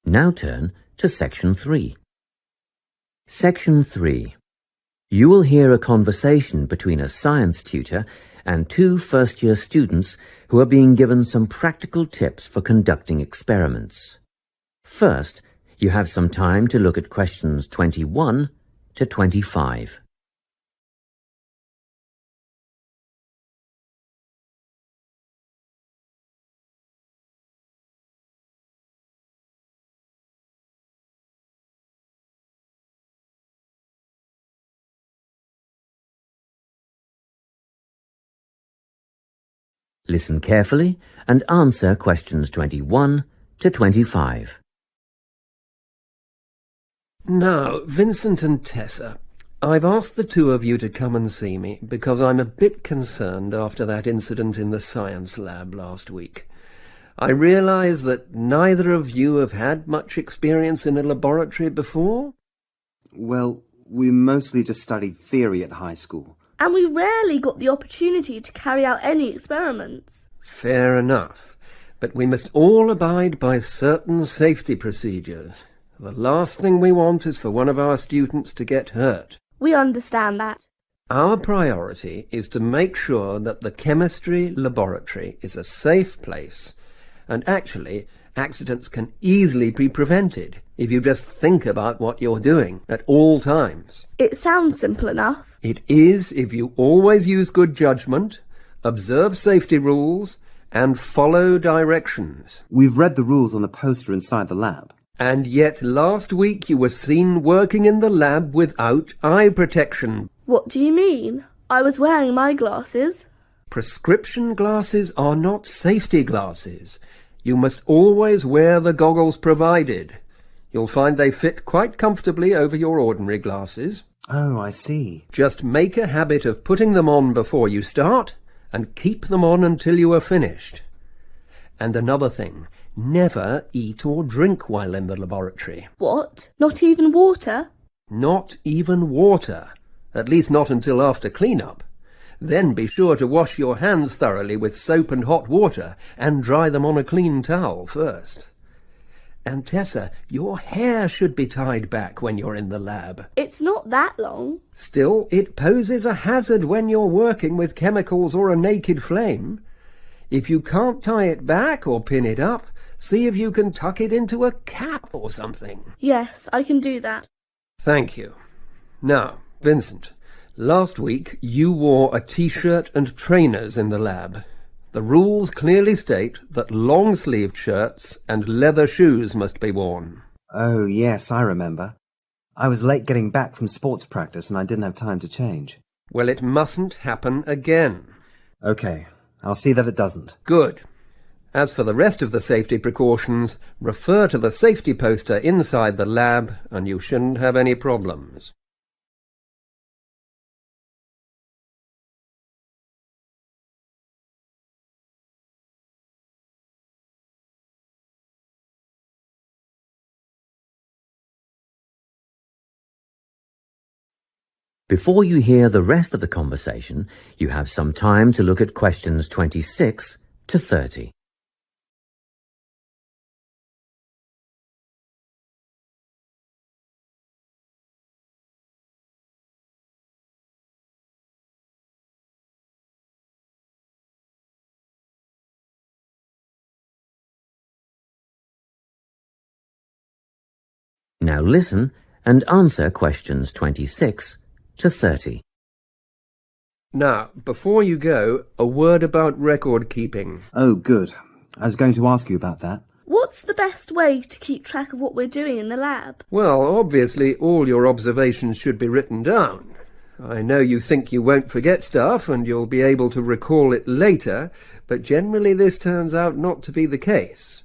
Now turn to Section 3. Section 3. You will hear a conversation between a science tutor and two first-year students who are being given some practical tips for conducting experiments. First, you have some time to look at questions 21 to 25. Listen carefully and answer questions 21 to 25. Now, Vincent and Tessa, I've asked the two of you to come and see me because I'm a bit concerned after that incident in the science lab last week. I realise that neither of you have had much experience in a laboratory before. Well, we mostly just studied theory at high school. And we rarely got the opportunity to carry out any experiments. Fair enough, but we must all abide by certain safety procedures. The last thing we want is for one of our students to get hurt. We understand that. Our priority is to make sure that the chemistry laboratory is a safe place, and actually, accidents can easily be prevented if you just think about what you're doing at all times. It sounds simple enough. It is if you always use good judgment, observe safety rules, and follow directions. We've read the rules on the poster inside the lab. And yet last week you were seen working in the lab without eye protection. What do you mean? I was wearing my glasses. Prescription glasses are not safety glasses. You must always wear the goggles provided. You'll find they fit quite comfortably over your ordinary glasses. Oh, I see. Just make a habit of putting them on before you start, and keep them on until you are finished. And another thing, never eat or drink while in the laboratory. What? Not even water? Not even water. At least not until after clean-up. Then be sure to wash your hands thoroughly with soap and hot water, and dry them on a clean towel first. And Tessa, your hair should be tied back when you're in the lab. It's not that long. Still, it poses a hazard when you're working with chemicals or a naked flame. If you can't tie it back or pin it up, see if you can tuck it into a cap or something. Yes, I can do that. Thank you. Now, Vincent, last week you wore a t-shirt and trainers in the lab. The rules clearly state that long-sleeved shirts and leather shoes must be worn. Oh, yes, I remember. I was late getting back from sports practice and I didn't have time to change. Well, it mustn't happen again. Okay, I'll see that it doesn't. Good. As for the rest of the safety precautions, refer to the safety poster inside the lab and you shouldn't have any problems. Before you hear the rest of the conversation, you have some time to look at questions 26 to 30. Now listen and answer questions 26 to 30. Now, before you go, a word about record keeping. Oh, good. I was going to ask you about that. What's the best way to keep track of what we're doing in the lab? Well, obviously all your observations should be written down. I know you think you won't forget stuff and you'll be able to recall it later, but generally this turns out not to be the case.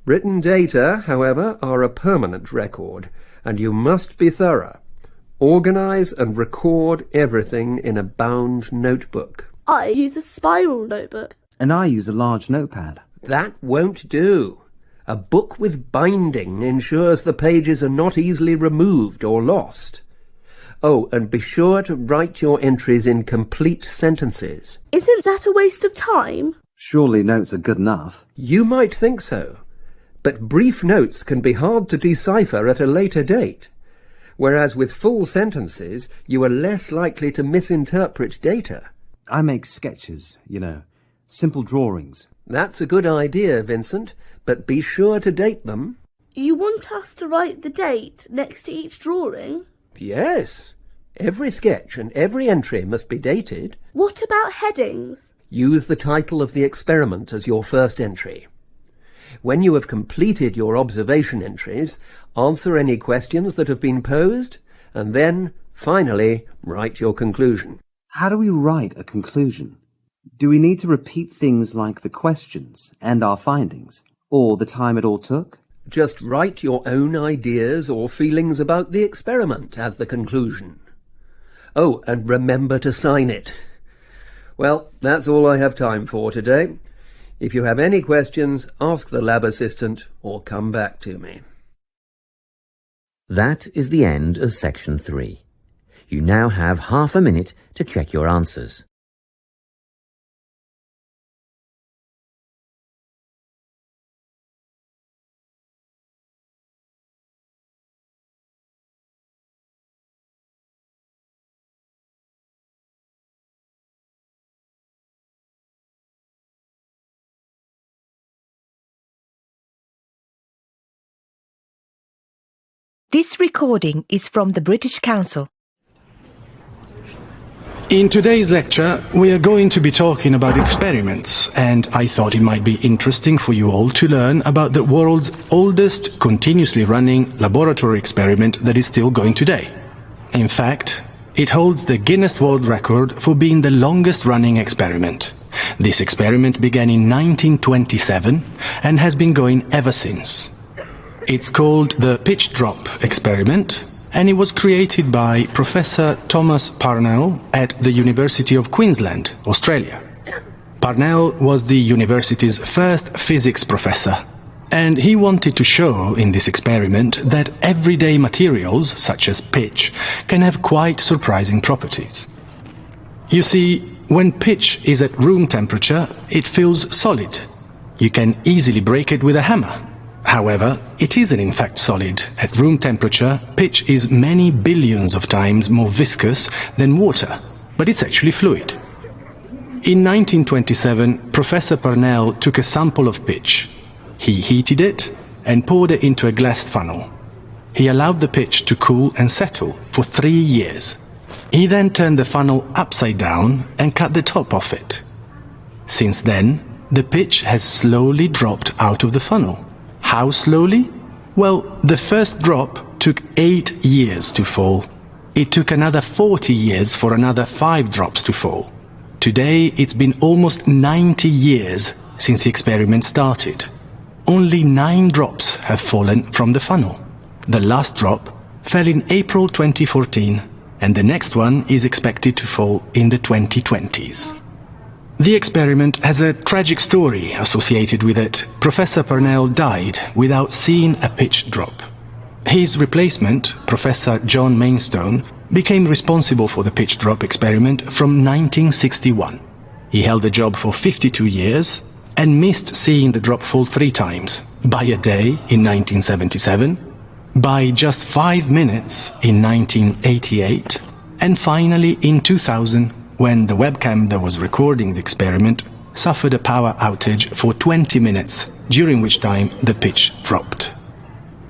Written data, however, are a permanent record, and you must be thorough. Organise and record everything in a bound notebook. I use a spiral notebook. And I use a large notepad. That won't do. A book with binding ensures the pages are not easily removed or lost. Oh, and be sure to write your entries in complete sentences. Isn't that a waste of time? Surely notes are good enough. You might think so, But brief notes can be hard to decipher at a later date, whereas with full sentences you are less likely to misinterpret data. I make sketches, simple drawings. That's a good idea, Vincent, but be sure to date them. You want us to write the date next to each drawing? Yes. Every sketch and every entry must be dated. What about headings? Use the title of the experiment as your first entry. When you have completed your observation entries, answer any questions that have been posed, and then, finally, write your conclusion. How do we write a conclusion? Do we need to repeat things like the questions and our findings, or the time it all took? Just write your own ideas or feelings about the experiment as the conclusion. Oh, and remember to sign it. Well, that's all I have time for today. If you have any questions, ask the lab assistant or come back to me. That is the end of section 3. You now have half a minute to check your answers. This recording is from the British Council. In today's lecture, we are going to be talking about experiments, and I thought it might be interesting for you all to learn about the world's oldest continuously running laboratory experiment that is still going today. In fact, it holds the Guinness World Record for being the longest running experiment. This experiment began in 1927 and has been going ever since. It's called the pitch drop experiment, and it was created by Professor Thomas Parnell at the University of Queensland, Australia. Parnell was the university's first physics professor, and he wanted to show in this experiment that everyday materials, such as pitch, can have quite surprising properties. You see, when pitch is at room temperature, it feels solid. You can easily break it with a hammer. However, it isn't in fact solid. At room temperature, pitch is many billions of times more viscous than water, but it's actually fluid. In 1927, Professor Parnell took a sample of pitch. He heated it and poured it into a glass funnel. He allowed the pitch to cool and settle for 3 years. He then turned the funnel upside down and cut the top off it. Since then, the pitch has slowly dropped out of the funnel. How slowly? Well, the first drop took 8 years to fall. It took another 40 years for another 5 drops to fall. Today, it's been almost 90 years since the experiment started. Only 9 drops have fallen from the funnel. The last drop fell in April 2014, and the next one is expected to fall in the 2020s. The experiment has a tragic story associated with it. Professor Parnell died without seeing a pitch drop. His replacement, Professor John Mainstone, became responsible for the pitch drop experiment from 1961. He held the job for 52 years and missed seeing the drop fall 3 times, by a day in 1977, by just 5 minutes in 1988, and finally in 2000, when the webcam that was recording the experiment suffered a power outage for 20 minutes, during which time the pitch dropped.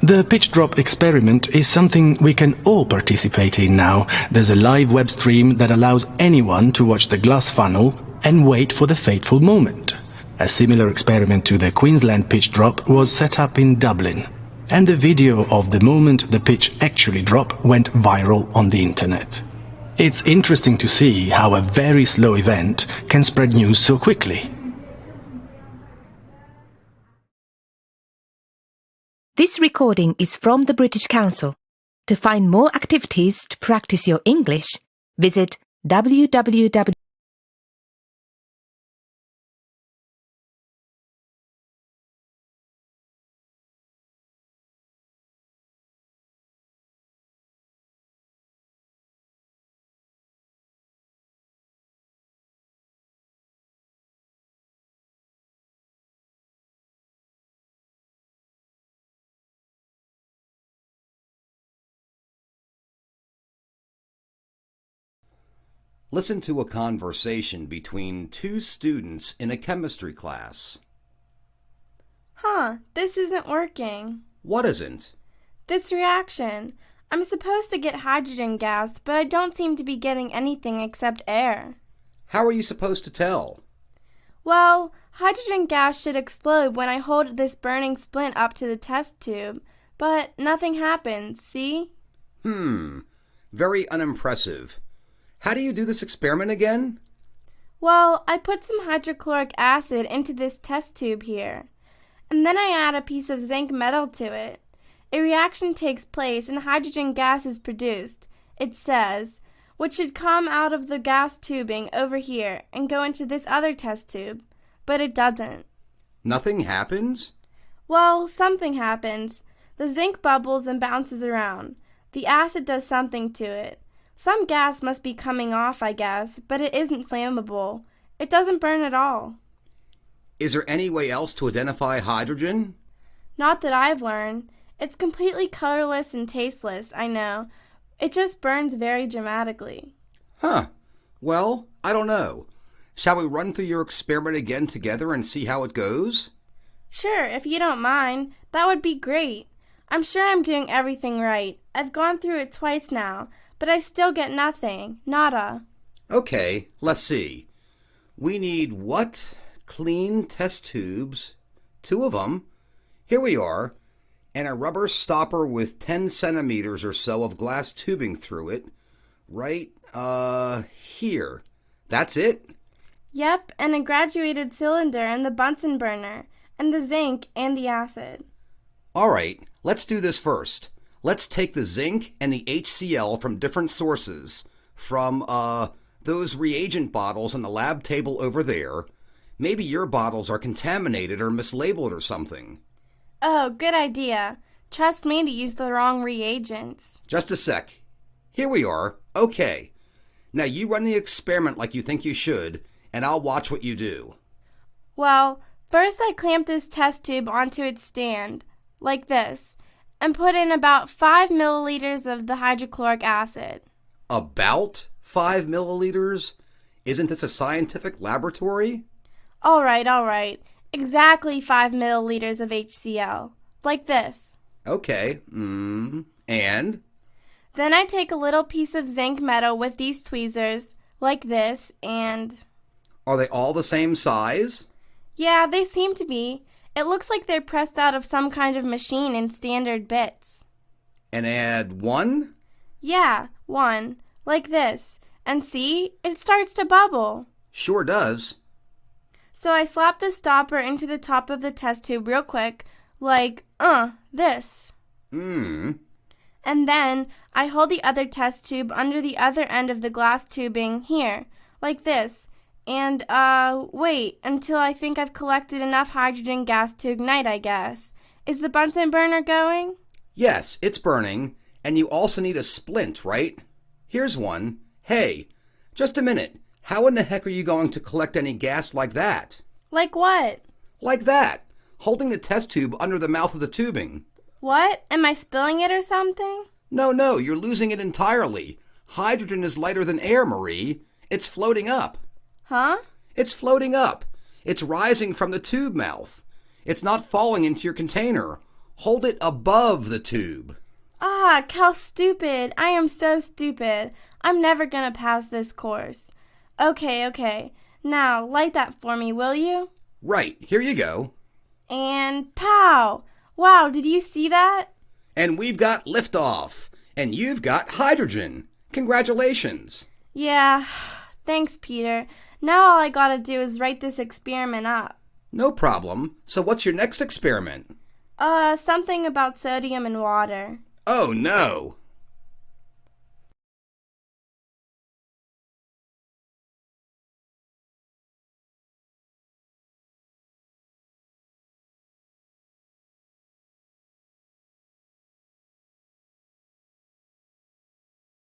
The pitch drop experiment is something we can all participate in now. There's a live web stream that allows anyone to watch the glass funnel and wait for the fateful moment. A similar experiment to the Queensland pitch drop was set up in Dublin, and the video of the moment the pitch actually dropped went viral on the internet. It's interesting to see how a very slow event can spread news so quickly. This recording is from the British Council. To find more activities to practice your English, visit www Listen to a conversation between two students in a chemistry class. This isn't working. What isn't? This reaction. I'm supposed to get hydrogen gas, but I don't seem to be getting anything except air. How are you supposed to tell? Well, hydrogen gas should explode when I hold this burning splint up to the test tube, but nothing happens, see? Very unimpressive. How do you do this experiment again? Well, I put some hydrochloric acid into this test tube here, and then I add a piece of zinc metal to it. A reaction takes place and hydrogen gas is produced, it says, which should come out of the gas tubing over here and go into this other test tube, but it doesn't. Nothing happens? Well, something happens. The zinc bubbles and bounces around. The acid does something to it. Some gas must be coming off, I guess, but it isn't flammable. It doesn't burn at all. Is there any way else to identify hydrogen? Not that I've learned. It's completely colorless and tasteless, I know. It just burns very dramatically. Well, I don't know. Shall we run through your experiment again together and see how it goes? Sure, if you don't mind. That would be great. I'm sure I'm doing everything right. I've gone through it twice now, but I still get nothing. Nada. Okay, let's see. We need what? Clean test tubes. 2 of them. Here we are. And a rubber stopper with 10 centimeters or so of glass tubing through it. Right, here. That's it? Yep, and a graduated cylinder and the Bunsen burner, and the zinc and the acid. All right, let's do this first. Let's take the zinc and the HCl from different sources. From, those reagent bottles on the lab table over there. Maybe your bottles are contaminated or mislabeled or something. Oh, good idea. Trust me to use the wrong reagents. Just a sec. Here we are. Okay. Now you run the experiment like you think you should, and I'll watch what you do. Well, first I clamp this test tube onto its stand, like this, and put in about 5 milliliters of the hydrochloric acid. About 5 milliliters? Isn't this a scientific laboratory? All right. Exactly 5 milliliters of HCl, like this. Okay, and? Then I take a little piece of zinc metal with these tweezers, like this, and... Are they all the same size? Yeah, they seem to be. It looks like they're pressed out of some kind of machine in standard bits. And add 1? Yeah, 1, like this. And see, it starts to bubble. Sure does. So I slap the stopper into the top of the test tube real quick, like, this. And then I hold the other test tube under the other end of the glass tubing here, like this. And, wait until I think I've collected enough hydrogen gas to ignite, I guess. Is the Bunsen burner going? Yes, it's burning. And you also need a splint, right? Here's one. Hey, just a minute. How in the heck are you going to collect any gas like that? Like what? Like that. Holding the test tube under the mouth of the tubing. What? Am I spilling it or something? No, you're losing it entirely. Hydrogen is lighter than air, Marie. It's floating up. Huh? It's floating up. It's rising from the tube mouth. It's not falling into your container. Hold it above the tube. Ah, how stupid. I am so stupid. I'm never gonna pass this course. Okay. Now, light that for me, will you? Right, here you go. And pow! Wow, did you see that? And we've got liftoff. And you've got hydrogen. Congratulations. Yeah, thanks, Peter. Now all I gotta do is write this experiment up. No problem. So what's your next experiment? Something about sodium and water. Oh, no.